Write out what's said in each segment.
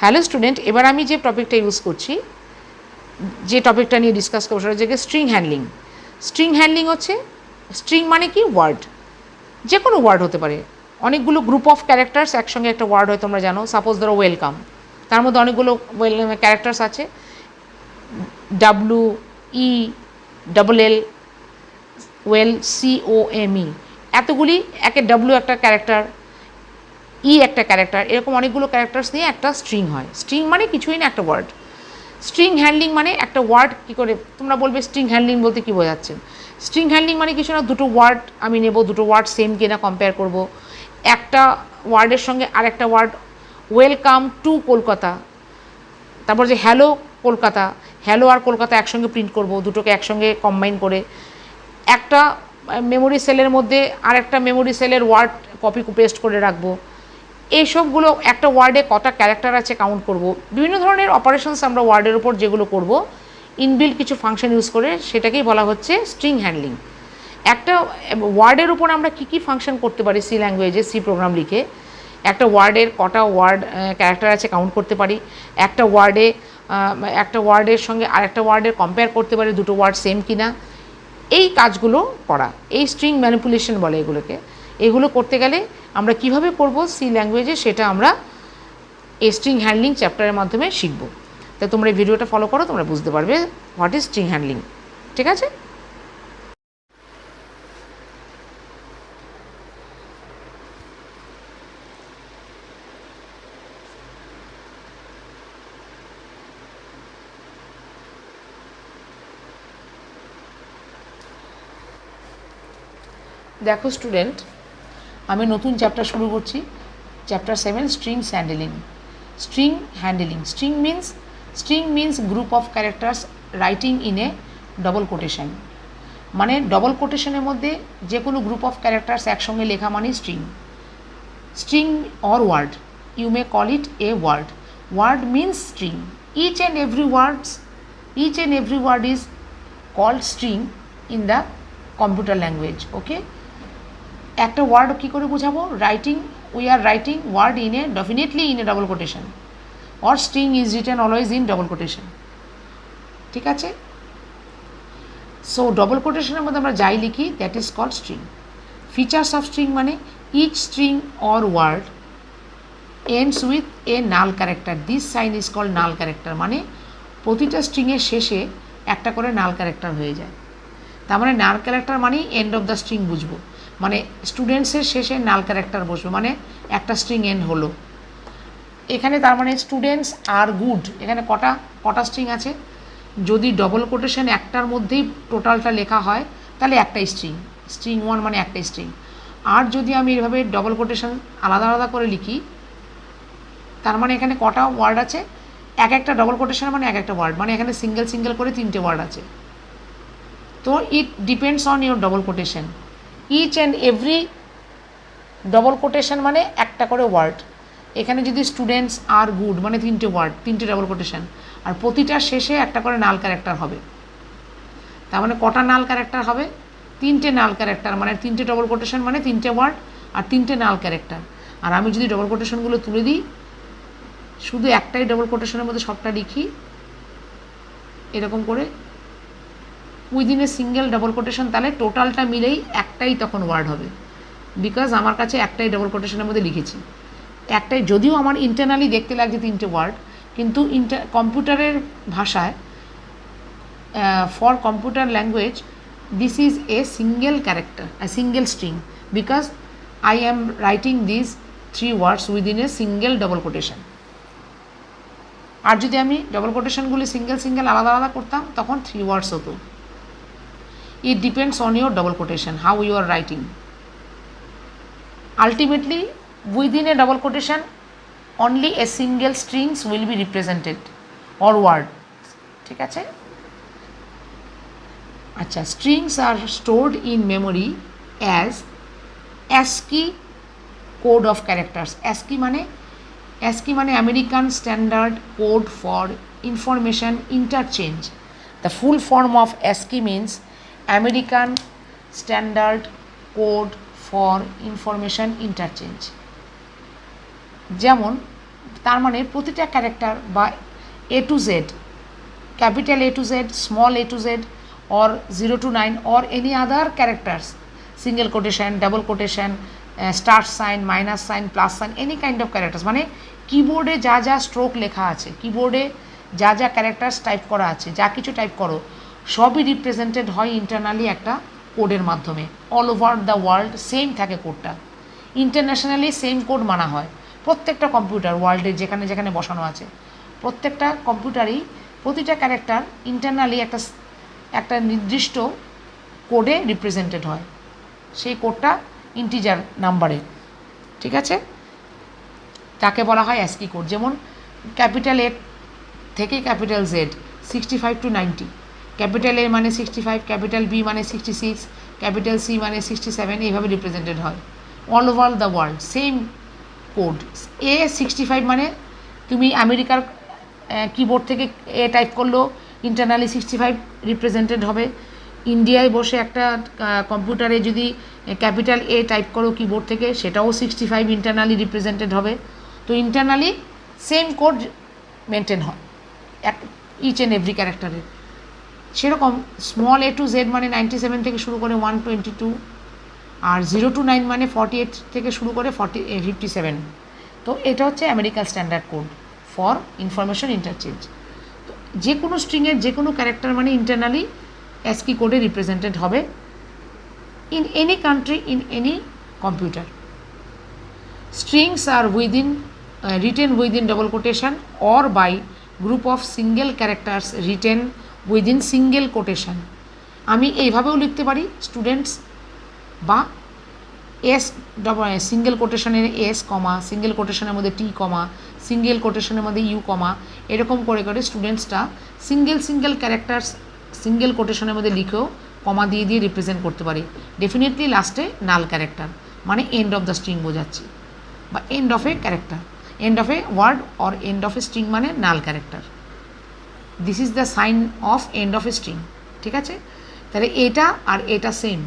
Hello student, এবার আমি যে টপিকটা ইউজ করছি, যে টপিকটা নিয়ে ডিসকাস করবো সেটা হচ্ছে স্ট্রিং হ্যান্ডলিং। স্ট্রিং হ্যান্ডলিং হচ্ছে, স্ট্রিং মানে কি ওয়ার্ড, যে কোনো ওয়ার্ড হতে পারে, অনেকগুলো গ্রুপ অফ ক্যারেক্টার্স একসঙ্গে একটা ওয়ার্ড হয়, তোমরা জানো। সাপোজ ধরো ওয়েলকাম, তার মধ্যে অনেকগুলো ক্যারেক্টার্স আছে, WELL, ওয়েল, COME, এতগুলি, একে W একটা ক্যারেক্টার, একটা ক্যারেক্টার, এরকম অনেকগুলো ক্যারেক্টার্স নিয়ে একটা স্ট্রিং হয়। স্ট্রিং মানে কিছুই না, একটা ওয়ার্ড। স্ট্রিং হ্যান্ডলিং মানে একটা ওয়ার্ড কী করে, তোমরা বলবে স্ট্রিং হ্যান্ডলিং বলতে কী বোঝাচ্ছেন। স্ট্রিং হ্যান্ডলিং মানে কিছু না, দুটো ওয়ার্ড আমি নেব, দুটো ওয়ার্ড সেম কিনা কম্পেয়ার করব। একটা ওয়ার্ডের সঙ্গে আরেকটা ওয়ার্ড, ওয়েলকাম টু কলকাতা, তারপর যে হ্যালো কলকাতা, হ্যালো আর কলকাতা একসঙ্গে প্রিন্ট করব, দুটোকে একসঙ্গে কম্বাইন করে। একটা মেমোরি সেলের মধ্যে আরেকটা মেমোরি সেলের ওয়ার্ড কপি পেস্ট করে রাখবো। এইসবগুলো একটা ওয়ার্ডে কটা ক্যারেক্টার আছে কাউন্ট করব। বিভিন্ন ধরনের অপারেশনস আমরা ওয়ার্ডের উপর যেগুলো করব ইনবিল্ট কিছু ফাংশন ইউজ করে, সেটাকেই বলা হচ্ছে স্ট্রিং হ্যান্ডলিং। একটা ওয়ার্ডের উপর আমরা কী কী ফাংশন করতে পারি সি ল্যাঙ্গুয়েজে, সি প্রোগ্রাম লিখে, একটা ওয়ার্ডের কটা ওয়ার্ড ক্যারেক্টার আছে কাউন্ট করতে পারি, একটা ওয়ার্ডের সঙ্গে আরেকটা ওয়ার্ডের কম্পেয়ার করতে পারি দুটো ওয়ার্ড সেম কিনা। এই কাজগুলো করা, এই স্ট্রিং ম্যানিপুলেশন বলে এগুলোকে। এগুলো করতে গেলে আমরা কিভাবে করব সি ল্যাঙ্গুয়েজে, সেটা আমরা এই স্ট্রিং হ্যান্ডলিং চ্যাপ্টারের মাধ্যমে শিখব। তা তোমরা এই ভিডিওটা ফলো করো, তোমরা বুঝতে পারবে হোয়াট ইজ স্ট্রিং হ্যান্ডলিং। ঠিক আছে? দেখো স্টুডেন্ট, আমি নতুন চ্যাপ্টার শুরু করছি, chapter 7, string handling. String means group of characters writing in a double quotation. মানে ডবল কোটেশনের মধ্যে যে কোনো গ্রুপ অফ ক্যারেক্টার্স একসঙ্গে লেখা মানে string or word, you may call it a word means string. Each and every word is called string in the computer language. Okay, একটা word কী করে বোঝাবো? We are writing word definitely in a double quotation, or string is written always in double quotation. ঠিক আছে? So double কোটেশনের মধ্যে আমরা যাই লিখি, that is called string. Features of string মানে each string or word ends with a null character, this sign is called null character. মানে প্রতিটা স্ট্রিংয়ের শেষে একটা করে নাল ক্যারেক্টার হয়ে যায়। তার মানে নাল ক্যারেক্টার মানেই এন্ড অফ দ্য স্ট্রিং বুঝবো, মানে স্টুডেন্টসের শেষে নাল ক্যারেক্টার বসবে, মানে একটা স্ট্রিং এন্ড হলো। এখানে তার মানে স্টুডেন্টস আর গুড, এখানে কটা স্ট্রিং আছে? যদি ডবল কোটেশন একটার মধ্যেই টোটালটা লেখা হয় তাহলে একটাই স্ট্রিং 1 মানে একটাই স্ট্রিং। আর যদি আমি এভাবে ডবল কোটেশন আলাদা আলাদা করে লিখি, তার মানে এখানে কটা ওয়ার্ড আছে? একটা ডবল কোটেশন মানে একটা ওয়ার্ড, মানে এখানে সিঙ্গেল করে 3টে ওয়ার্ড আছে। তো it depends on your double quotation. Each and every double quotation মানে একটা করে ওয়ার্ড। এখানে যদি স্টুডেন্টস আর গুড মানে 3টে ওয়ার্ড, 3টে ডবল কোটেশন, আর প্রতিটার শেষে একটা করে নাল ক্যারেক্টার হবে। তার মানে কটা নাল ক্যারেক্টার হবে? 3টে নাল ক্যারেক্টার, মানে 3টে ডবল কোটেশন মানে 3টে ওয়ার্ড আর 3টে নাল ক্যারেক্টার। আর আমি যদি ডবল কোটেশনগুলো তুলে দিই, শুধু একটাই ডবল কোটেশনের মধ্যে সবটা লিখি এরকম করে within a single double quotation, তাহলে টোটালটা মিলেই একটাই তখন ওয়ার্ড হবে, বিকজ আমার কাছে একটাই ডবল কোটেশনের মধ্যে লিখেছি। একটাই, যদিও আমার ইন্টারনালি দেখতে লাগছে 3টে ওয়ার্ড, কিন্তু কম্পিউটারের ভাষায়, for computer language, this is a single character, a single string, because I am writing this 3 words within a single double quotation. আর যদি আমি ডবল কোটেশনগুলি সিঙ্গেল আলাদা আলাদা করতাম তখন 3 ওয়ার্ডস হতো। It depends on your double quotation, how you are writing. Ultimately, within a double quotation, only a single strings will be represented or word. ঠিক আছে? আচ্ছা, strings are stored in memory as ASCII code of characters. ASCII মানে American Standard Code for Information Interchange. The full form of ASCII means American Standard Code for Information Interchange. যেমন তার মানে প্রতিটা character বা A to Z, capital A to Z, small a to Z, or 0 to 9, or any other characters, single quotation, double quotation, star sign, minus sign, plus sign, any kind of characters, মানে কিবোর্ডে যা যা stroke লেখা আছে, কিবোর্ডে যা যা characters type করা আছে, যা কিছু টাইপ করো সবই রিপ্রেজেন্টেড হয় ইন্টারনালি একটা কোডের মাধ্যমে। All over the world same থাকে কোডটা, ইন্টারন্যাশনালি সেম কোড মানা হয়। প্রত্যেকটা কম্পিউটার ওয়ার্ল্ডে যেখানে যেখানে বসানো আছে প্রত্যেকটা কম্পিউটারই প্রতিটা ক্যারেক্টার ইন্টারনালি একটা নির্দিষ্ট কোডে রিপ্রেজেন্টেড হয়, সেই কোডটা ইন্টিজার নাম্বারে, ঠিক আছে, তাকে বলা হয় অ্যাসকি কোড। যেমন ক্যাপিটাল এ থেকে capital Z 65 to 90, capital A মানে 65, ক্যাপিটাল বি মানে 66, ক্যাপিটাল সি মানে 67, এইভাবে রিপ্রেজেন্টেড হয় all over the world same code. A 65 মানে তুমি আমেরিকার কিবোর্ড থেকে এ টাইপ করলেও ইন্টারনালি 65 রিপ্রেজেন্টেড হবে। ইন্ডিয়ায় বসে একটা কম্পিউটারে যদি ক্যাপিটাল এ টাইপ করো কিবোর্ড থেকে সেটাও 65 ইন্টারনালি রিপ্রেজেন্টেড হবে। তো ইন্টারনালি সেম কোড মেনটেন হয় ইচ অ্যান্ড এভরি ক্যারেক্টারের। সেরকম স্মল A to Z মানে 97 থেকে শুরু করে 122, আর 0 to 9 মানে 48 থেকে শুরু করে 57। তো এটা হচ্ছে American standard code for information interchange. তো যে কোনো স্ট্রিংয়ের যে কোনো ক্যারেক্টার মানে ইন্টারনালি অ্যাসকি কোডে রিপ্রেজেন্টেড হবে in any country, in any computer. Strings are written within double quotation or by group of single characters written within single quotation। আমি এইভাবেও লিখতে পারি স্টুডেন্টস, বা এস সিঙ্গেল কোটেশনের এস কমা, সিঙ্গেল কোটেশনের মধ্যে টি কমা, সিঙ্গেল কোটেশনের মধ্যে ইউ কমা, এরকম করে করে স্টুডেন্টসটা সিঙ্গেল ক্যারেক্টার্স সিঙ্গেল কোটেশনের মধ্যে লিখেও কমা দিয়ে দিয়ে রিপ্রেজেন্ট করতে পারি। ডেফিনেটলি লাস্টে নাল ক্যারেক্টার মানে এন্ড অফ দ্য স্ট্রিং বোঝাচ্ছি, বা end of a character, end of a word or end of a string মানে null character. This is the sign of end of a string, ঠিক আছে। তাহলে এটা আর এটা সেম,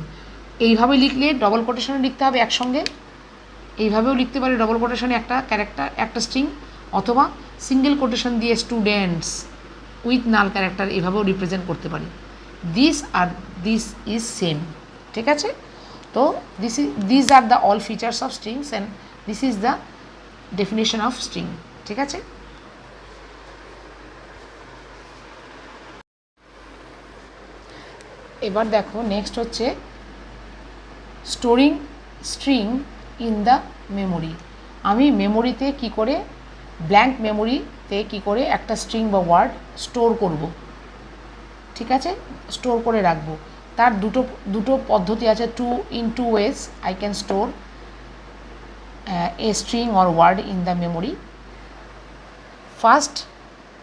এইভাবে লিখলে ডবল কোটেশনে লিখতে হবে একসঙ্গে, এইভাবেও লিখতে পারি ডবল কোটেশনে একটা ক্যারেক্টার একটা স্ট্রিং, অথবা সিঙ্গেল কোটেশন দিয়ে স্টুডেন্টস উইথ নাল ক্যারেক্টার এভাবেও রিপ্রেজেন্ট করতে পারি। দিস ইজ সেম, ঠিক আছে। তো this are the all features of strings and this is the definition of string, ঠিক আছে। এবার দেখো নেক্সট হচ্ছে storing string in the memory. আমি মেমোরিতে কি করে, ব্ল্যাঙ্ক মেমোরিতে কি করে একটা স্ট্রিং বা ওয়ার্ড স্টোর করব, ঠিক আছে, স্টোর করে রাখবো। তার দুটো পদ্ধতি আছে, in two ways I can store a string or word in the memory. First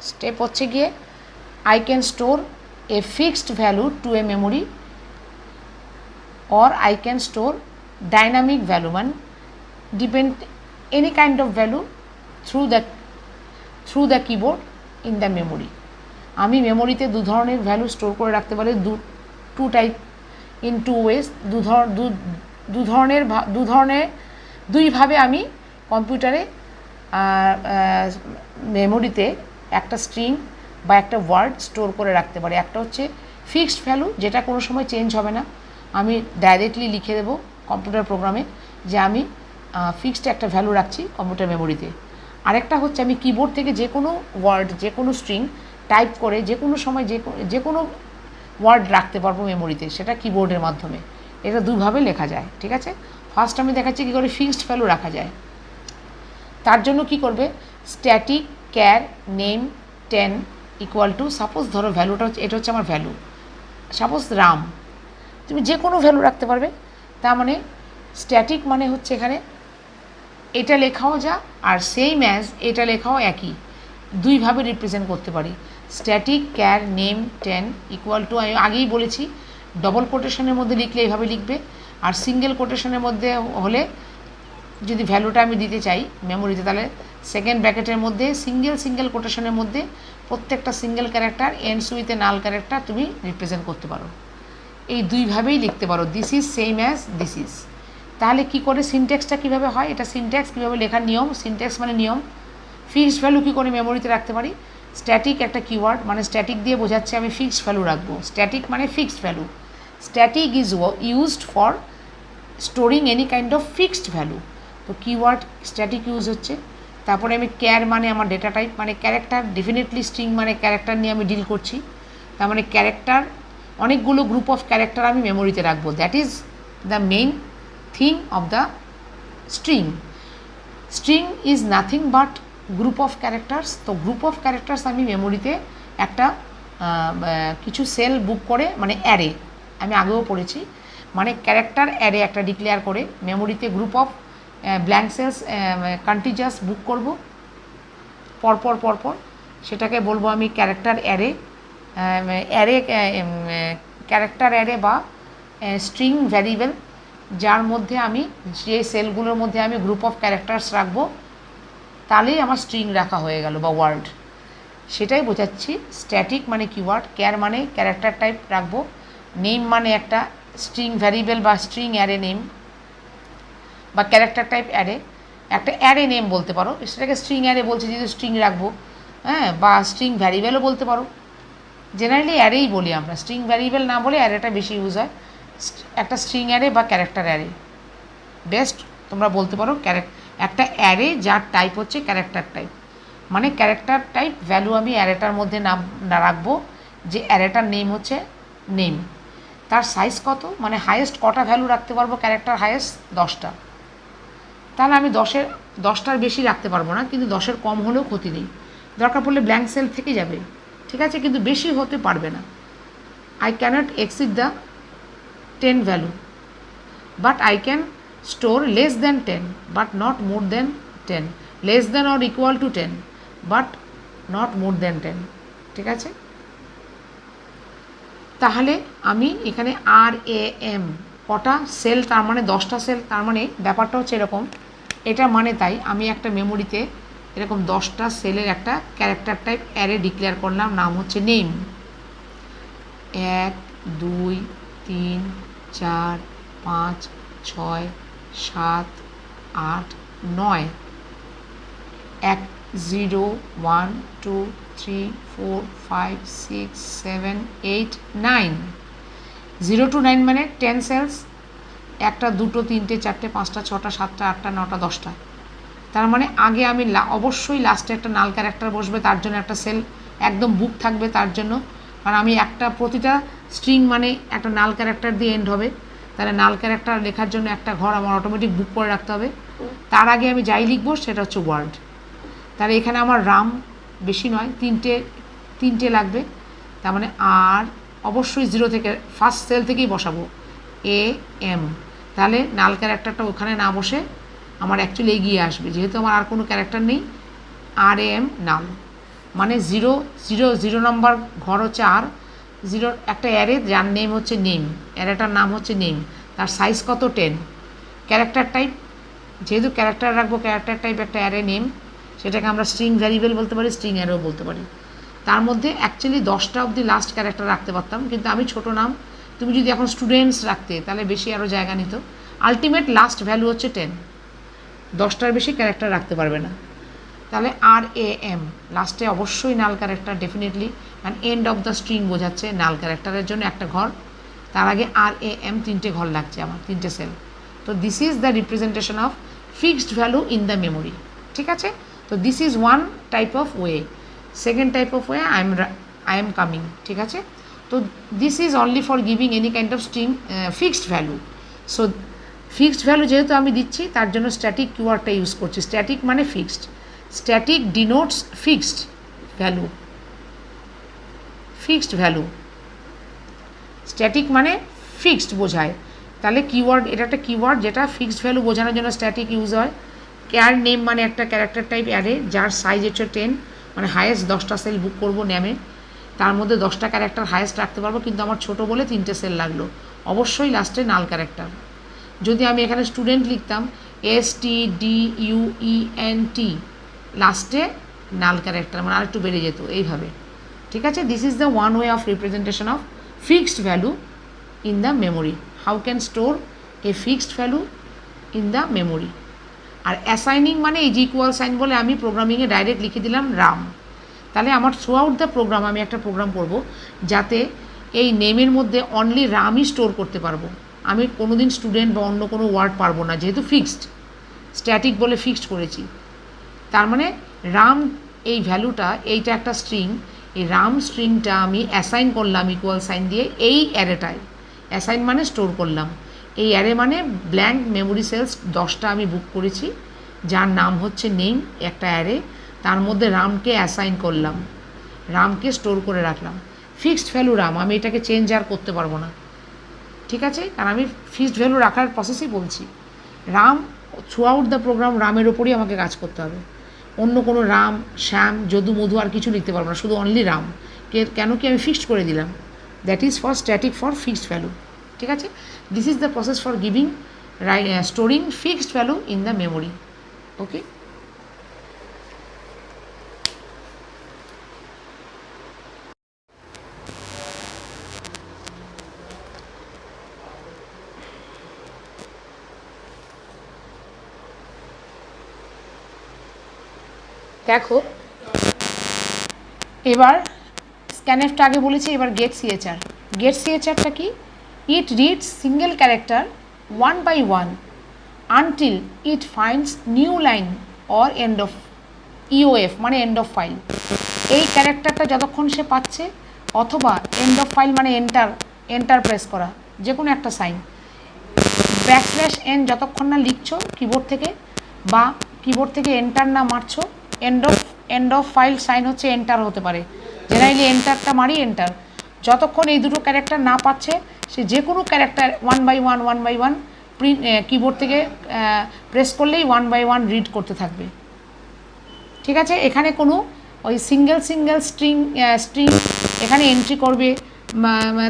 step হচ্ছে গিয়ে I can store a fixed value to a memory, or I can store dynamic value, মানে depend any kind of value through the keyboard in the memory। আমি মেমোরিতে দু ধরনের value store করে রাখতে পারি, two type, in two ways, দুইভাবে আমি কম্পিউটারে মেমোরিতে একটা স্ট্রিং বা একটা ওয়ার্ড স্টোর করে রাখতে পারি। একটা হচ্ছে ফিক্সড ভ্যালু, যেটা কোনো সময় চেঞ্জ হবে না, আমি ডাইরেক্টলি লিখে দেবো কম্পিউটার প্রোগ্রামে যে আমি ফিক্সড একটা ভ্যালু রাখছি কম্পিউটার মেমোরিতে। আরেকটা হচ্ছে আমি কিবোর্ড থেকে যে কোনো ওয়ার্ড, যে কোনো স্ট্রিং টাইপ করে যে কোনো সময় যে কোনো ওয়ার্ড রাখতে পারবো মেমোরিতে, সেটা কিবোর্ডের মাধ্যমে। এটা দুইভাবে লেখা যায়, ঠিক আছে। ফার্স্ট আমি দেখাচ্ছি কী করে ফিক্সড ভ্যালু রাখা যায়। তার জন্য কি করবে, static car name 10 equal to, suppose ধরো ভ্যালুটা হচ্ছে, এটা হচ্ছে আমার ভ্যালু, সাপোজ রাম, তুমি যে কোনো ভ্যালু রাখতে পারবে। তার মানে স্ট্যাটিক মানে হচ্ছে এখানে এটা লেখাও যা, আর সেম অ্যাজ এটা লেখাও একই, দুইভাবে রিপ্রেজেন্ট করতে পারি। Static car name 10 equal to, আমি আগেই বলেছি ডবল কোটেশনের মধ্যে লিখলে এইভাবে লিখবে, আর সিঙ্গেল কোটেশনের মধ্যে হলে যদি ভ্যালুটা আমি দিতে চাই মেমোরিতে, তাহলে সেকেন্ড ব্র্যাকেটের মধ্যে সিঙ্গেল কোটেশনের মধ্যে প্রত্যেকটা single character ends with a null character তুমি রিপ্রেজেন্ট করতে পারো। এই দুইভাবেই লিখতে পারো, this is same as this is. তাহলে কি করে সিনট্যাক্সটা কীভাবে হয়, এটা সিনট্যাক্স কীভাবে লেখার নিয়ম, সিনট্যাক্স মানে নিয়ম। ফিক্সড ভ্যালু কী করে মেমোরিতে রাখতে পারি? স্ট্যাটিক একটা কিওয়ার্ড, মানে স্ট্যাটিক দিয়ে বোঝাচ্ছে আমি ফিক্সড ভ্যালু রাখবো। স্ট্যাটিক মানে fixed value. Static is used for storing any kind of fixed value. তো কিওয়ার্ড স্ট্যাটিক ইউজ হচ্ছে। তারপরে আমি ক্যার মানে আমার ডেটা টাইপ, মানে ক্যারেক্টার, ডেফিনেটলি স্ট্রিং মানে ক্যারেক্টার নিয়ে আমি ডিল করছি। তার মানে ক্যারেক্টার, অনেকগুলো গ্রুপ অফ ক্যারেক্টার আমি মেমোরিতে রাখবো। That is the main thing of the string. String is nothing but group of characters. তো গ্রুপ অফ ক্যারেক্টার্স আমি মেমোরিতে একটা কিছু সেল বুক করে, মানে অ্যারে, আমি আগেও পড়েছি, মানে ক্যারেক্টার অ্যারে একটা ডিক্লেয়ার করে মেমোরিতে group of blank sales contagious বুক করব পরপর পরপর, সেটাকে বলবো আমি character array. Array character array বা স্ট্রিং ভ্যারিয়েবল, যার মধ্যে আমি যে সেলগুলোর মধ্যে আমি গ্রুপ অফ ক্যারেক্টার্স রাখবো, তাহলেই আমার স্ট্রিং রাখা হয়ে গেল বা ওয়ার্ড। সেটাই বোঝাচ্ছি। স্ট্যাটিক মানে কিওয়ার্ড, ক্যার মানে ক্যারেক্টার টাইপ রাখবো, নেম মানে একটা স্ট্রিং ভ্যারিয়েবল বা স্ট্রিং অ্যারে নেম বা ক্যারেক্টার টাইপ অ্যারে, একটা অ্যারে নেম বলতে পারো, সেটাকে স্ট্রিং অ্যারে বলছি যেহেতু স্ট্রিং রাখবো, হ্যাঁ, বা স্ট্রিং ভ্যারিয়েবলও বলতে পারো। জেনারেলি অ্যারেই বলি আমরা, স্ট্রিং ভ্যারিয়েবল না বলে অ্যারেটা বেশি ইউজ হয়। একটা স্ট্রিং অ্যারে বা ক্যারেক্টার অ্যারে বেস্ট তোমরা বলতে পারো। একটা অ্যারে যার টাইপ হচ্ছে ক্যারেক্টার টাইপ, মানে ক্যারেক্টার টাইপ ভ্যালু আমি অ্যারেটার মধ্যে না রাখবো, যে অ্যারেটার নেম হচ্ছে নেম। তার সাইজ কত, মানে হায়েস্ট কটা ভ্যালু রাখতে পারবো ক্যারেক্টার, হায়েস্ট 10টা। তাহলে আমি 10টার বেশি রাখতে পারবো না, কিন্তু 10-এর কম হলেও ক্ষতি নেই। দরকার পড়লে ব্ল্যাঙ্ক সেল থেকে যাবে, ঠিক আছে, কিন্তু বেশি হতে পারবে না। I cannot exceed the 10 value, but I can store less than 10 but not more than 10, less than or equal to 10 but not more than 10, ঠিক আছে। তাহলে আমি এখানে RAM কটা সেল, তার মানে 10টা সেল, তার মানে ব্যাপারটা হচ্ছে এরকম। এটা মানে তাই আমি একটা মেমোরিতে এরকম 10টা সেলের একটা ক্যারেক্টার টাইপ অ্যারে ডিক্লেয়ার করলাম, নাম হচ্ছে নেম। 1 2 3 4 5 6 7 8 9, 1 0 1 2 3 4 5 6 7 8 9, 0 to 9 মানে 10 সেলস, 1টা 2টো 3টে 4টে 5টা 6টা 7টা 8টা 9টা 10টা। তার মানে আগে আমি অবশ্যই লাস্টে একটা নাল ক্যারেক্টার বসবে, তার জন্য একটা সেল একদম বুক থাকবে, তার জন্য, কারণ আমি প্রতিটা স্ট্রিং মানে একটা নাল ক্যারেক্টার দিয়ে এন্ড হবে, তাহলে নাল ক্যারেক্টার লেখার জন্য একটা ঘর আমার অটোমেটিক বুক করে রাখতে হবে। তার আগে আমি যাই লিখবো সেটা হচ্ছে ওয়ার্ড। তাহলে এখানে আমার রাম বেশি নয়, তিনটে লাগবে, তার মানে আর অবশ্যই 0 থেকে ফার্স্ট সেল থেকেই বসাবো AM। তাহলে নাল ক্যারেক্টারটা ওখানে না বসে আমার অ্যাকচুয়ালি এগিয়ে আসবে, যেহেতু আমার আর কোনো ক্যারেক্টার নেই। RAM নাল মানে 0 নম্বর ঘর হচ্ছে R0, একটা অ্যারে যার নেম হচ্ছে নেম, অ্যারেটার নাম হচ্ছে নেম, তার সাইজ কত 10। ক্যারেক্টার টাইপ, যেহেতু ক্যারেক্টার রাখবো, ক্যারেক্টার টাইপ একটা অ্যারে নেম, সেটাকে আমরা স্ট্রিং ভ্যারিয়েবল বলতে পারি, স্ট্রিং অ্যারেও বলতে পারি। তার মধ্যে অ্যাকচুয়ালি 10টা অবধি লাস্ট ক্যারেক্টার রাখতে পারতাম, কিন্তু আমি ছোটো নাম, তুমি যদি এখন স্টুডেন্টস রাখতে তাহলে বেশি আরও জায়গা নিত। আলটিমেট লাস্ট ভ্যালু হচ্ছে 10, 10টার বেশি ক্যারেক্টার রাখতে পারবে না। তাহলে RAM লাস্টে অবশ্যই নাল ক্যারেক্টার, ডেফিনেটলি, কারণ এন্ড অফ দ্য স্ট্রিং বোঝাচ্ছে, নাল ক্যারেক্টারের জন্য একটা ঘর, তার আগে RAM 3টে ঘর লাগছে আমার, 3টে সেল। তো this is the representation of fixed value in the memory, ঠিক আছে। তো this is one type of way. Second type of way I am coming, ঠিক আছে। তো this is only for giving any kind of string fixed value. So fixed value যেহেতু আমি দিচ্ছি, তার জন্য স্ট্যাটিক কিওয়ার্ডটা ইউজ করছি। স্ট্যাটিক মানে fixed, static denotes fixed value, fixed value. Static মানে ফিক্সড বোঝায়, তাহলে কিওয়ার্ড, এটা একটা কিওয়ার্ড যেটা ফিক্সড ভ্যালু বোঝানোর জন্য স্ট্যাটিক ইউজ হয়। ক্যার নেম মানে একটা ক্যারেক্টার টাইপ অ্যারে যার সাইজ হচ্ছে 10, মানে হায়েস্ট 10টা সেল বুক করবো নেমে, তার মধ্যে 10টা ক্যারেক্টার হায়েস্ট রাখতে পারবো, কিন্তু আমার ছোটো বলে 3টে সেল লাগলো, অবশ্যই লাস্টে নাল ক্যারেক্টার। যদি আমি এখানে স্টুডেন্ট লিখতাম STUDENT, লাস্টে নাল ক্যারেক্টার, মানে আরেকটু বেড়ে যেত এইভাবে, ঠিক আছে। This is the one way of representation of fixed value in the memory. How can store a fixed value in the memory. আর অ্যাসাইনিং মানে এই যে ইকুয়াল সাইন বলে আমি প্রোগ্রামিংয়ে ডাইরেক্ট লিখে দিলাম রাম। তাহলে আমার থ্রু আউট দ্য প্রোগ্রাম আমি একটা প্রোগ্রাম করব যাতে এই নেমের মধ্যে অনলি রামই স্টোর করতে পারবো। আমি কোনো দিন স্টুডেন্ট বা অন্য কোনো ওয়ার্ড পারবো না, যেহেতু ফিক্সড, স্ট্যাটিক বলে ফিক্সড করেছি। তার মানে রাম এই ভ্যালুটা, এইটা একটা স্ট্রিং, এই রাম স্ট্রিংটা আমি অ্যাসাইন করলাম ইকুয়াল সাইন দিয়ে এই অ্যারেটায়। অ্যাসাইন মানে স্টোর করলাম। এই অ্যারে মানে ব্ল্যাঙ্ক মেমোরি সেলস 10টা আমি বুক করেছি, যার নাম হচ্ছে নেম, একটা অ্যারে, তার মধ্যে রামকে অ্যাসাইন করলাম, রামকে স্টোর করে রাখলাম। ফিক্সড ভ্যালু রাম, আমি এটাকে চেঞ্জ আর করতে পারবো না, ঠিক আছে? কারণ আমি ফিক্সড ভ্যালু রাখার প্রসেসই বলছি। RAM throughout the program রামের ওপরই আমাকে কাজ করতে হবে। অন্য কোনো রাম, শ্যাম, যদু, মধু আর কিছু লিখতে পারবো না, শুধু অনলি রাম। কেন কি আমি ফিক্সড করে দিলাম, that is for static for fixed value, ঠিক আছে? This is the process for giving storing fixed value in the memory. Okay, দেখো এবার স্ক্যানএফটা আগে বলেছি, এবার গেট সিএচআর। গেট সিএচআরটা কি? It reads single character one by one until it finds new line or end of EOF মানে end of file. এই ক্যারেক্টারটা যতক্ষণ সে পাচ্ছে, অথবা এন্ড অফ ফাইল মানে এন্টার প্রেস করা, যে কোনো একটা সাইন। \n যতক্ষণ না লিখছো কিবোর্ড থেকে, বা কিবোর্ড থেকে এন্টার না মারছো, এন্ড অফ ফাইল সাইন হচ্ছে এন্টার হতে পারে, জেনারেলি এন্টারটা মারি এন্টার। যতক্ষণ এই দুটো ক্যারেক্টার না পাচ্ছে, সে যে কোনো character one by one print keyboard থেকে প্রেস করলেই ওয়ান বাই ওয়ান রিড করতে থাকবে, ঠিক আছে? এখানে কোনো ওই সিঙ্গেল স্ট্রিং এখানে এন্ট্রি করবে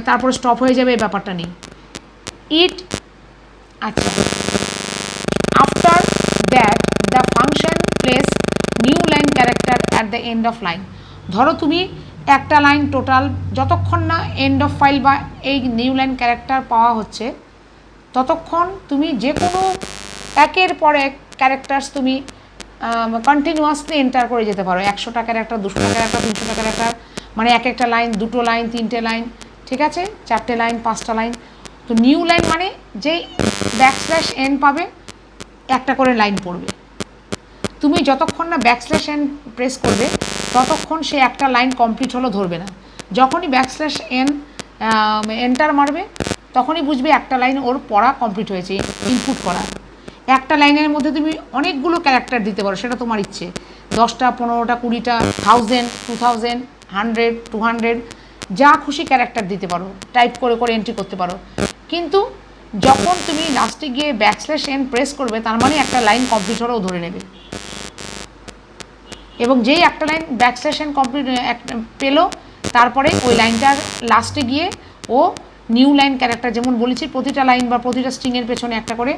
তারপরে স্টপ হয়ে যাবে, এই ব্যাপারটা নেই। ইট, আচ্ছা, after that the function place new line character at the end of line. ধরো তুমি একটা লাইন টোটাল, যতক্ষণ না এন্ড অফ ফাইল বা এই নিউ লাইন ক্যারেক্টার পাওয়া হচ্ছে, ততক্ষণ তুমি যে কোনো একের পর এক ক্যারেক্টার্স তুমি কন্টিনিউয়াসলি এন্টার করে যেতে পারো। 100টা ক্যারেক্টার, 200টা ক্যারেক্টার, 300টা ক্যারেক্টার, মানে এক একটা লাইন, 2টো লাইন, 3টে লাইন, ঠিক আছে? 4টে লাইন, 5টা লাইন। তো নিউ লাইন মানে যেই \n পাবে একটা করে লাইন পড়বে। তুমি যতক্ষণ না \n প্রেস করবে ততক্ষণ সে একটা লাইন কমপ্লিট হলো ধরবে না। যখনই \n এন্টার মারবে তখনই বুঝবে একটা লাইন ওর পড়া কমপ্লিট হয়েছে, ইনপুট করা। একটা লাইনের মধ্যে তুমি অনেকগুলো ক্যারেক্টার দিতে পারো, সেটা তোমার ইচ্ছে। 10টা, 15টা, 20টা, 1000, 2000, 100, 200, যা খুশি ক্যারেক্টার দিতে পারো, টাইপ করে করে এন্ট্রি করতে পারো। কিন্তু যখন তুমি লাস্টে গিয়ে \n প্রেস করবে, তার মানে একটা লাইন কমপ্লিট হলেও ধরে নেবে। এবং যেই একটা লাইন \n কমপ্লিট পেলো, তারপরে ওই লাইনটার লাস্টে গিয়ে ও নিউ লাইন ক্যারেক্টার, যেমন বলেছি প্রতিটা লাইন বা প্রতিটা স্ট্রিংয়ের পেছনে একটা করে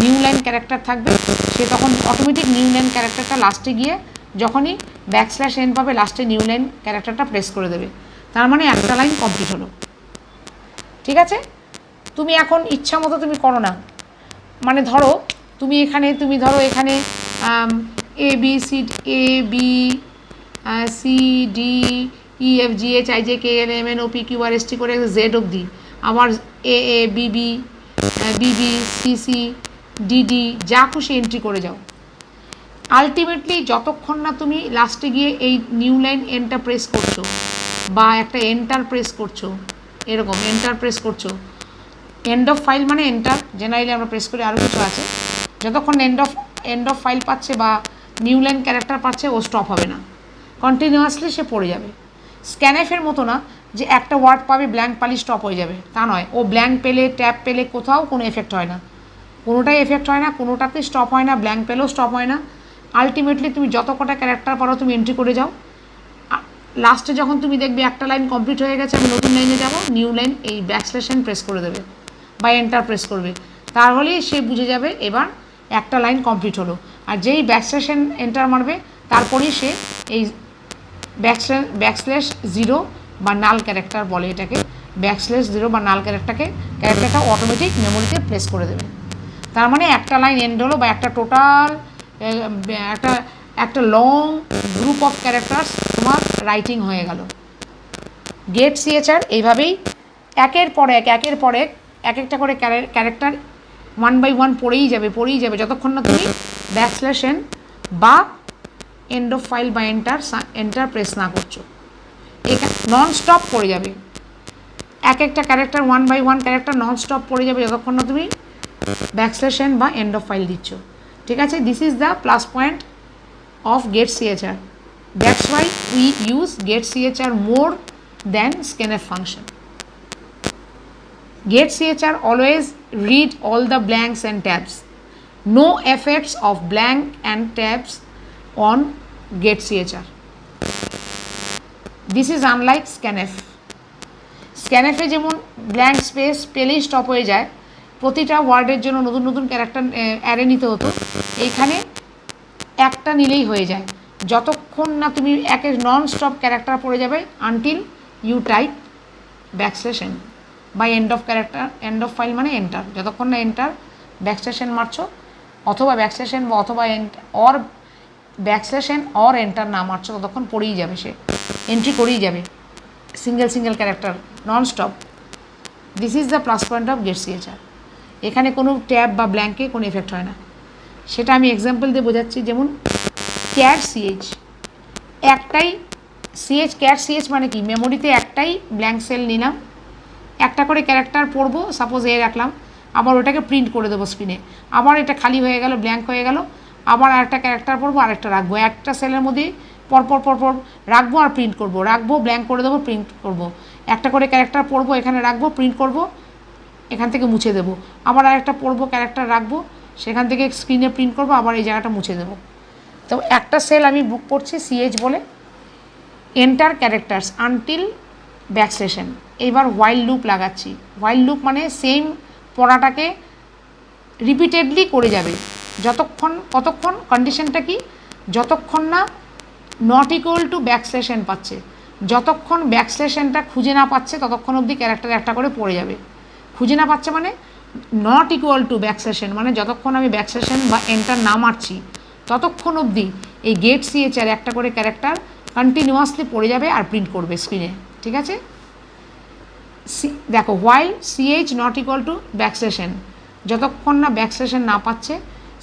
নিউ লাইন ক্যারেক্টার থাকবে, সে তখন অটোমেটিক নিউ লাইন ক্যারেক্টারটা লাস্টে গিয়ে যখনই \n পাবে, লাস্টে নিউ লাইন ক্যারেক্টারটা প্রেস করে দেবে। তার মানে একটা লাইন কমপ্লিট হলো, ঠিক আছে? তুমি এখন ইচ্ছা মতো তুমি করো না, মানে ধরো এখানে ABCDEFGHIJKLMNOPQRST করে Z অবধি, আবার AABBBCCDD যা খুশি এন্ট্রি করে যাও। আলটিমেটলি যতক্ষণ না তুমি লাস্টে গিয়ে এই নিউ লাইন এন্টার প্রেস করছো, বা একটা এন্টার প্রেস করছো, এরকম এন্টার প্রেস করছো, এন্ড অফ ফাইল মানে এন্টার, জেনারেলি আমরা প্রেস করি, আরও কিছু আছে। যতক্ষণ এন্ড অফ ফাইল পাচ্ছে বা নিউ লাইন ক্যারেক্টার পাচ্ছে, ও স্টপ হবে না, কন্টিনিউয়াসলি সে পড়ে যাবে। স্ক্যানএফের মতো না যে একটা ওয়ার্ড পাবে ব্ল্যাঙ্ক পালি স্টপ হয়ে যাবে, তা নয়। ও ব্ল্যাঙ্ক পেলে, ট্যাব পেলে কোথাও কোনো এফেক্ট হয় না, কোনোটাই এফেক্ট হয় না, কোনোটাতে স্টপ হয় না, ব্ল্যাঙ্ক পেলেও স্টপ হয় না। আলটিমেটলি তুমি যত কটা ক্যারেক্টার পারো তুমি এন্ট্রি করে যাও। লাস্টে যখন তুমি দেখবে একটা লাইন কমপ্লিট হয়ে গেছে, আমি নতুন লাইনে যাব, নিউ লাইন এই \n প্রেস করে দেবে বা এন্টার প্রেস করবে, তাহলেই সে বুঝে যাবে এবার একটা লাইন কমপ্লিট হলো। আর যেই \n এন্টার মারবে, তারপরেই সে এই \0 বা নাল ক্যারেক্টার বলে এটাকে, \0 বা নাল ক্যারেক্টারটা অটোমেটিক মেমোরিতে প্লেস করে দেবে। তার মানে একটা লাইন এন্ড হলো, বা একটা টোটাল একটা একটা লং গ্রুপ অফ ক্যারেক্টার্স তোমার রাইটিং হয়ে গেল। গেট সিএচআর এইভাবেই একের পর এক এক একটা করে ক্যারেক্টার 1 বাই 1 পড়েই যাবে যতক্ষণ না তুমি ব্যাকস্ল্যাশ n বা এন্ড অফ ফাইল বা এন্টার প্রেস না করছো। নন স্টপ পড়ে যাবে, এক একটা character 1 by 1 character non stop পড়ে যাবে যতক্ষণ না তুমি ব্যাকস্ল্যাশ n বা এন্ড অফ ফাইল দিচ্ছ। ঠিক আছে, this is the plus point of getChr. That's why we use getChr more than scanf function. getChr always read all the blanks and tabs. No effects of blank and tabs on getChr. This is unlike scanf. scanf এ যেমন blank space পেলেই stop হয়ে যায়, প্রতিটা ওয়ার্ডের জন্য নতুন নতুন character array নিতে হতো, এইখানে একটা নিলেই হয়ে যায় যতক্ষণ না তুমি একের নন স্টপ ক্যারেক্টার পড়ে যাবে until you type backslash n বা end of character end of file মানে এন্টার, যতক্ষণ না এন্টার ব্যাকস্ল্যাশ n মারছো অথবা ব্যাকস্ল্যাশ n বা অথবা or backslash n or enter না মারছো ততক্ষণ পড়েই যাবে, সে এন্ট্রি করেই যাবে single character non stop. This is the plus point of getChr। এখানে কোনো ট্যাব বা ব্ল্যাঙ্কে কোনো এফেক্ট হয় না, সেটা আমি এক্সাম্পল দিয়ে বোঝাচ্ছি। যেমন ক্যাট সিএইচ, একটাই সিএইচ, ক্যাট সিএইচ মানে কি, মেমোরিতে একটাই ব্ল্যাঙ্ক সেল নিলাম, একটা করে ক্যারেক্টার পড়বো, সাপোজ এ রাখলাম, আবার ওটাকে প্রিন্ট করে দেবো স্ক্রিনে, আবার এটা খালি হয়ে গেল, ব্ল্যাঙ্ক হয়ে গেল, আবার আরেকটা ক্যারেক্টার পড়বো, আরেকটা রাখবো, একটা সেলের মধ্যে পরপর রাখবো আর প্রিন্ট করবো, রাখবো ব্ল্যাঙ্ক করে দেবো, প্রিন্ট করবো, একটা করে ক্যারেক্টার পড়বো, এখানে রাখবো, প্রিন্ট করবো, এখান থেকে মুছে দেবো, আবার আরেকটা পড়বো, ক্যারেক্টার রাখবো, সেখান থেকে স্ক্রিনে প্রিন্ট করবো, আবার এই জায়গাটা মুছে দেবো। তো একটা সেল আমি বুক করছি সিএইচ বলে, enter characters until backslash n। এইবার হোয়াইল লুপ লাগাচ্ছি, হোয়াইল লুপ মানে সেম পড়াটাকে রিপিটেডলি করে যাবে কতক্ষণ, কন্ডিশনটা কি, যতক্ষণ না not equal to backslash n পাচ্ছে, যতক্ষণ ব্যাকস্ল্যাশ nটা খুঁজে না পাচ্ছে ততক্ষণ অবধি ক্যারেক্টার একটা করে পড়ে যাবে। খুঁজে না পাচ্ছে মানে not equal to backslash n মানে যতক্ষণ আমি ব্যাকস্ল্যাশ n বা এন্টার না মারছি ততক্ষণ অবধি এই getChr একটা করে ক্যারেক্টার কন্টিনিউয়াসলি পড়ে যাবে আর প্রিন্ট করবে স্ক্রিনে। ঠিক আছে, দেখো while CH not equal to backslash n, যতক্ষণ না ব্যাকস্ল্যাশ n না পাচ্ছে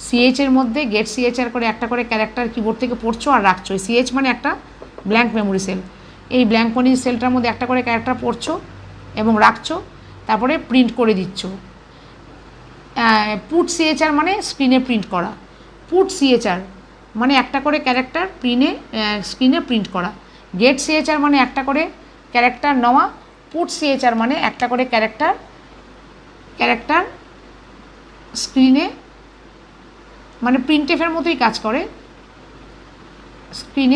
সিএইচের মধ্যে getChr করে একটা করে ক্যারেক্টার কিবোর্ড থেকে পড়ছো আর রাখছো। সিএইচ মানে একটা ব্ল্যাঙ্ক মেমোরি সেল, এই ব্ল্যাঙ্ক মেমোরি সেলটার মধ্যে একটা করে ক্যারেক্টার পড়ছো এবং রাখছো, তারপরে প্রিন্ট করে দিচ্ছ। পুট সিএচআর মানে স্ক্রিনে প্রিন্ট করা, পুট সিএচআর মানে একটা করে ক্যারেক্টার স্ক্রিনে প্রিন্ট করা, getChr মানে একটা করে ক্যারেক্টার নেওয়া, পুট সিএচআর মানে একটা করে ক্যারেক্টার স্ক্রিনে মানে প্রিন্টএফের মতোই কাজ করে, স্ক্রিন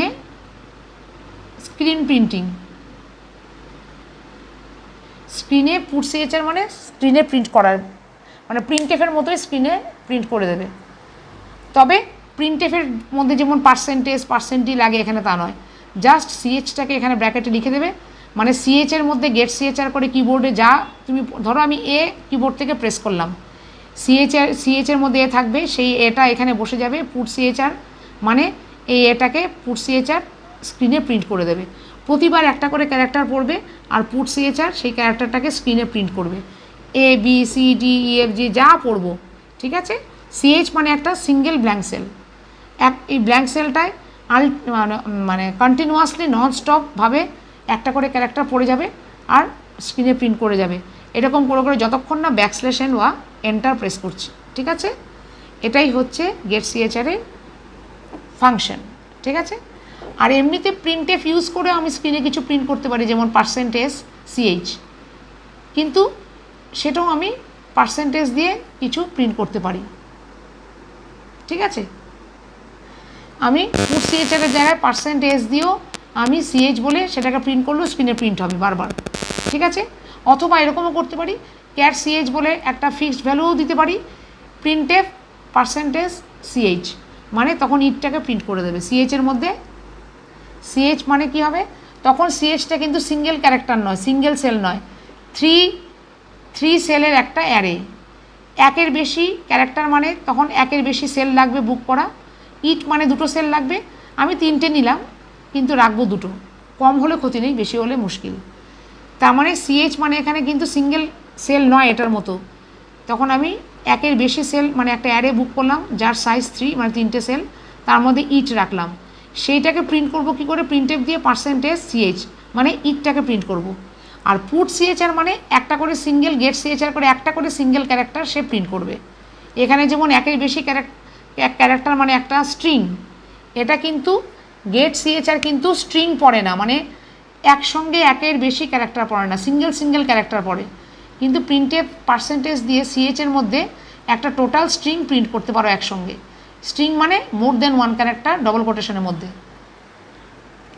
প্রিন্টিং, স্ক্রিনে পুট সিএচআর মানে স্ক্রিনে প্রিন্ট করার মানে প্রিন্টএফের মতোই স্ক্রিনে প্রিন্ট করে দেবে। তবে প্রিন্টএফের মধ্যে যেমন পার্সেন্টই লাগে এখানে তা নয়, জাস্ট সিএইচটাকে এখানে ব্র্যাকেটে লিখে দেবে, মানে সিএইচের মধ্যে getChr করে কিবোর্ডে যা তুমি ধরো আমি এ কিবোর্ড থেকে প্রেস করলাম, সিএইচের মধ্যে এ থাকবে, সেই এটা এখানে বসে যাবে, পুট সিএচআর মানে এই এটাকে পুট সিএচআর স্ক্রিনে প্রিন্ট করে দেবে। প্রতিবার একটা করে ক্যারেক্টার পড়বে আর পুট সিএচআর সেই ক্যারেক্টারটাকে স্ক্রিনে প্রিন্ট করবে, A B C D E F G যা পড়বো। ঠিক আছে, সিএইচ মানে একটা সিঙ্গেল ব্ল্যাঙ্ক সেল, এই ব্ল্যাঙ্ক সেলটায় মানে কন্টিনিউয়াসলি নন স্টপভাবে একটা করে ক্যারেক্টার পড়ে যাবে আর স্ক্রিনে প্রিন্ট করে যাবে, এরকম করে যতক্ষণ না ব্যাকস্ল্যাশ n বা এন্টার প্রেস করছে। ঠিক আছে, এটাই হচ্ছে getChr এর ফাংশন। ঠিক আছে, আর এমনিতে প্রিন্টএফ ইউজ করে আমি স্ক্রিনে কিছু প্রিন্ট করতে পারি, যেমন %ch, কিন্তু সেটাও আমি পার্সেন্টেজ দিয়ে কিছু প্রিন্ট করতে পারি। ঠিক আছে, আমি পুট সিএচআর এর জায়গায় % দিয়েও আমি সিএইচ বলে সেটাকে প্রিন্ট করলেও স্ক্রিনে প্রিন্ট হবে বারবার। ঠিক আছে, অথবা এরকমও করতে পারি, ক্যাট সিএইচ বলে একটা ফিক্সড ভ্যালুও দিতে পারি, প্রিন্টএফ %ch মানে তখন ইটটাকে প্রিন্ট করে দেবে সিএইচের মধ্যে। সিএইচ মানে কি হবে, তখন সিএইচটা কিন্তু সিঙ্গেল ক্যারেক্টার নয়, সিঙ্গেল সেল নয়, থ্রি সেলের একটা অ্যারে, একের বেশি ক্যারেক্টার মানে তখন একের বেশি সেল লাগবে বুক করা, ইট মানে দুটো সেল লাগবে, আমি 3টে নিলাম কিন্তু রাখবো 2টো, কম হলে ক্ষতি নেই, বেশি হলে মুশকিল। তার মানে সিএইচ মানে এখানে কিন্তু সিঙ্গেল সেল নয় এটার মতো, তখন আমি একের বেশি সেল মানে একটা অ্যারে বুক করলাম যার সাইজ 3 মানে 3টে সেল, তার মধ্যে ইট রাখলাম, সেইটাকে প্রিন্ট করব কি করে, প্রিন্টএফ দিয়ে %সিএইচ মানে ইটটাকে প্রিন্ট করব। আর পুট সিএচআর মানে একটা করে সিঙ্গেল, গেট সিএচআর করে একটা করে সিঙ্গেল ক্যারেক্টার সে প্রিন্ট করবে। এখানে যেমন একের বেশি ক্যারেক্টার মানে একটা স্ট্রিং, এটা কিন্তু গেট সিএচআর কিন্তু স্ট্রিং পড়ে না, মানে একসঙ্গে একের বেশি ক্যারেক্টার পড়ে না, সিঙ্গেল সিঙ্গেল ক্যারেক্টার পড়ে। কিন্তু প্রিন্টএফ দিয়ে সিএচের মধ্যে একটা টোটাল স্ট্রিং প্রিন্ট করতে পারো একসঙ্গে। স্ট্রিং মানে মোর দেন 1 ক্যারেক্টার ডবল কোটেশনের মধ্যে।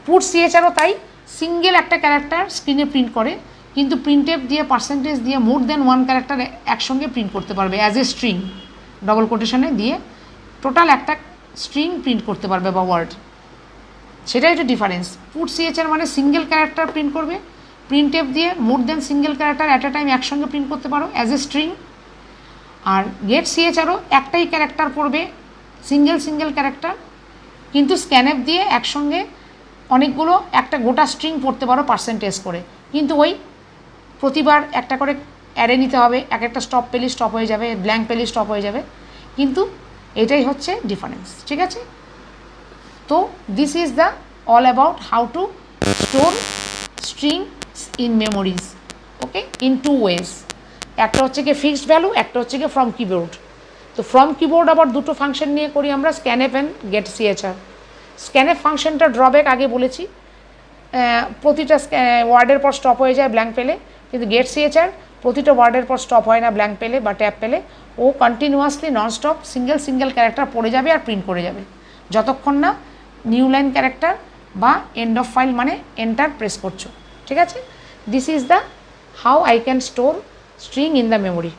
পুট সিএচআরও তাই, সিঙ্গেল একটা ক্যারেক্টার স্ক্রিনে প্রিন্ট করে, কিন্তু প্রিন্টএফ দিয়ে মোর দেন 1 ক্যারেক্টার একসঙ্গে প্রিন্ট করতে পারবে অ্যাজ এ স্ট্রিং, ডবল কোটেশনে দিয়ে টোটাল একটা স্ট্রিং প্রিন্ট করতে পারবে বা ওয়ার্ড, সেটাই হচ্ছে ডিফারেন্স। পুট সিএচআর মানে সিঙ্গেল ক্যারেক্টার প্রিন্ট করবে, প্রিন্টএফ দিয়ে more then single character at a time একসঙ্গে প্রিন্ট করতে পারো অ্যাজ এ স্ট্রিং। আর গেট সিএচআরও একটাই ক্যারেক্টার পড়বে, সিঙ্গেল সিঙ্গেল ক্যারেক্টার, কিন্তু স্ক্যানএফ দিয়ে একসঙ্গে অনেকগুলো একটা গোটা স্ট্রিং পড়তে পারো % করে, কিন্তু ওই প্রতিবার একটা করে অ্যারে নিতে হবে, এক একটা স্টপ পেলে স্টপ হয়ে যাবে, ব্ল্যাঙ্ক পেলে স্টপ হয়ে যাবে, কিন্তু এটাই হচ্ছে ডিফারেন্স, ঠিক আছে। তো this is the all about how to store string in memories, okay, in 2 ways. একটা হচ্ছে কি ফিক্সড ভ্যালু, একটা হচ্ছে কি ফ্রম কিবোর্ড। তো ফ্রম কিবোর্ড আবার দুটো ফাংশন নিয়ে করি আমরা, scanf and get CHR. Scanf ফাংশনটা ড্রব্যাক আগে বলেছি, প্রতিটা ওয়ার্ডের পর স্টপ হয়ে যায় ব্ল্যাঙ্ক পেলে, কিন্তু গেট সিএচআর প্রতিটা ওয়ার্ডের পর স্টপ হয় না ব্ল্যাঙ্ক পেলে বা ট্যাব পেলে, ও continuously nonstop single single character পড়ে যাবে আর প্রিন্ট করে যাবে যতক্ষণ না নিউ লাইন ক্যারেক্টার বা এন্ড অফ ফাইল মানে এন্টার প্রেস করছো, ঠিক আছে। This is the how I can store string in the memory.